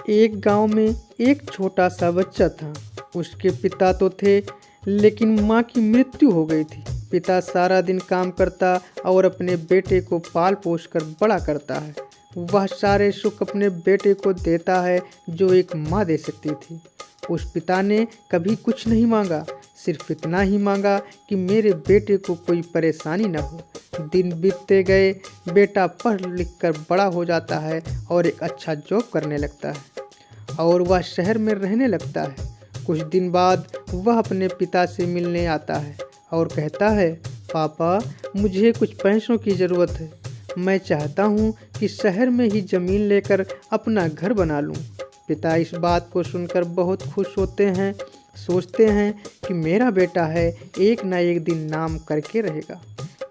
एक गांव में एक छोटा सा बच्चा था। उसके पिता तो थे, लेकिन माँ की मृत्यु हो गई थी। पिता सारा दिन काम करता और अपने बेटे को पाल पोस कर बड़ा करता है। वह सारे सुख अपने बेटे को देता है जो एक माँ दे सकती थी। उस पिता ने कभी कुछ नहीं मांगा, सिर्फ इतना ही मांगा कि मेरे बेटे को कोई परेशानी न हो। दिन बीतते गए, बेटा पढ़ लिख कर बड़ा हो जाता है और एक अच्छा जॉब करने लगता है और वह शहर में रहने लगता है। कुछ दिन बाद वह अपने पिता से मिलने आता है और कहता है, पापा, मुझे कुछ पैसों की ज़रूरत है। मैं चाहता हूँ कि शहर में ही ज़मीन लेकर अपना घर बना लूँ। पिता इस बात को सुनकर बहुत खुश होते हैं, सोचते हैं कि मेरा बेटा है, एक ना एक दिन नाम करके रहेगा।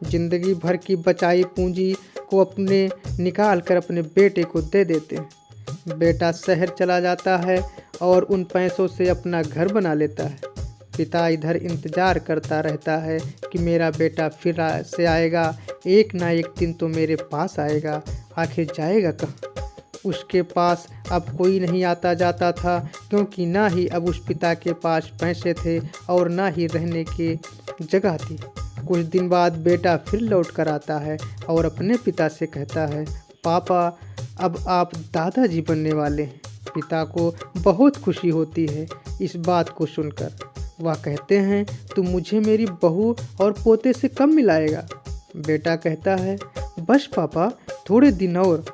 जिंदगी भर की बचाई पूंजी को अपने निकाल कर अपने बेटे को दे देते हैं। बेटा शहर चला जाता है और उन पैसों से अपना घर बना लेता है। पिता इधर इंतज़ार करता रहता है कि मेरा बेटा फिर से आएगा, एक ना एक दिन तो मेरे पास आएगा। आखिर जाएगा कहाँ? उसके पास अब कोई नहीं आता जाता था, क्योंकि ना ही अब उस पिता के पास पैसे थे और ना ही रहने की जगह थी। कुछ दिन बाद बेटा फिर लौट कर आता है और अपने पिता से कहता है, पापा, अब आप दादाजी बनने वाले हैं। पिता को बहुत खुशी होती है इस बात को सुनकर। वह कहते हैं, तुम मुझे मेरी बहू और पोते से कब मिलाएगा? बेटा कहता है, बस पापा, थोड़े दिन और।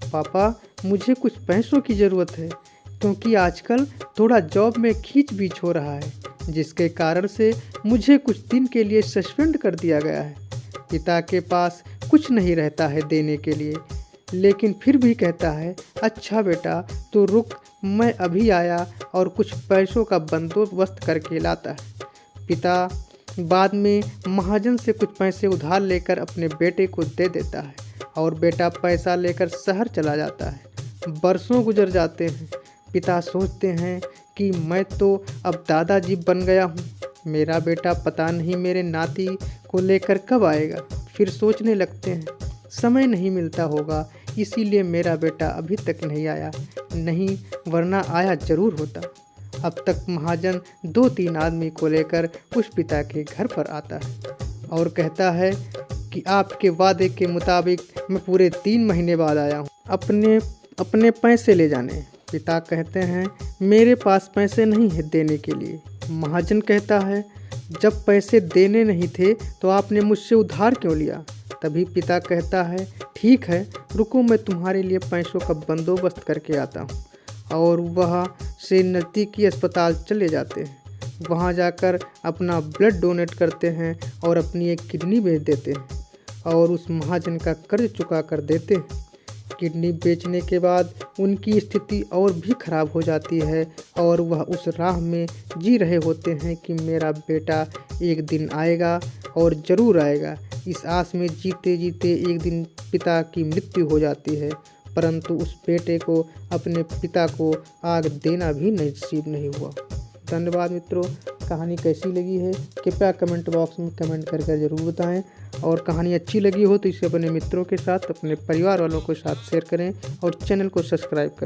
पापा, मुझे कुछ पैसों की ज़रूरत है, क्योंकि आजकल थोड़ा जॉब में खींच बीच हो रहा है, जिसके कारण से मुझे कुछ दिन के लिए सस्पेंड कर दिया गया है। पिता के पास कुछ नहीं रहता है देने के लिए, लेकिन फिर भी कहता है, अच्छा बेटा, तो रुक, मैं अभी आया और कुछ पैसों का बंदोबस्त करके लाता है। पिता बाद में महाजन से कुछ पैसे उधार लेकर अपने बेटे को दे देता है और बेटा पैसा लेकर शहर चला जाता है। बरसों गुजर जाते हैं। पिता सोचते हैं कि मैं तो अब दादाजी बन गया हूँ, मेरा बेटा पता नहीं मेरे नाती को लेकर कब आएगा। फिर सोचने लगते हैं, समय नहीं मिलता होगा, इसीलिए मेरा बेटा अभी तक नहीं आया, नहीं वरना आया ज़रूर होता। अब तक महाजन 2-3 आदमी को लेकर उस पिता के घर पर आता है और कहता है कि आपके वादे के मुताबिक मैं पूरे 3 महीने बाद आया हूँ, अपने पैसे ले जाने। पिता कहते हैं, मेरे पास पैसे नहीं है देने के लिए। महाजन कहता है, जब पैसे देने नहीं थे तो आपने मुझसे उधार क्यों लिया? तभी पिता कहता है, ठीक है, रुको, मैं तुम्हारे लिए पैसों का बंदोबस्त करके आता हूँ। और वह से नज़दीकी अस्पताल चले जाते हैं। वहाँ जाकर अपना ब्लड डोनेट करते हैं और अपनी एक किडनी बेच देते हैं और उस महाजन का कर्ज चुका कर देते हैं। किडनी बेचने के बाद उनकी स्थिति और भी खराब हो जाती है और वह उस राह में जी रहे होते हैं कि मेरा बेटा एक दिन आएगा और ज़रूर आएगा। इस आस में जीते जीते एक दिन पिता की मृत्यु हो जाती है, परंतु उस बेटे को अपने पिता को आग देना भी नसीब नहीं हुआ। धन्यवाद मित्रों। कहानी कैसी लगी है कृपया कमेंट बॉक्स में कमेंट करके ज़रूर बताएं, और कहानी अच्छी लगी हो तो इसे अपने मित्रों के साथ, अपने परिवार वालों के साथ शेयर करें और चैनल को सब्सक्राइब करें।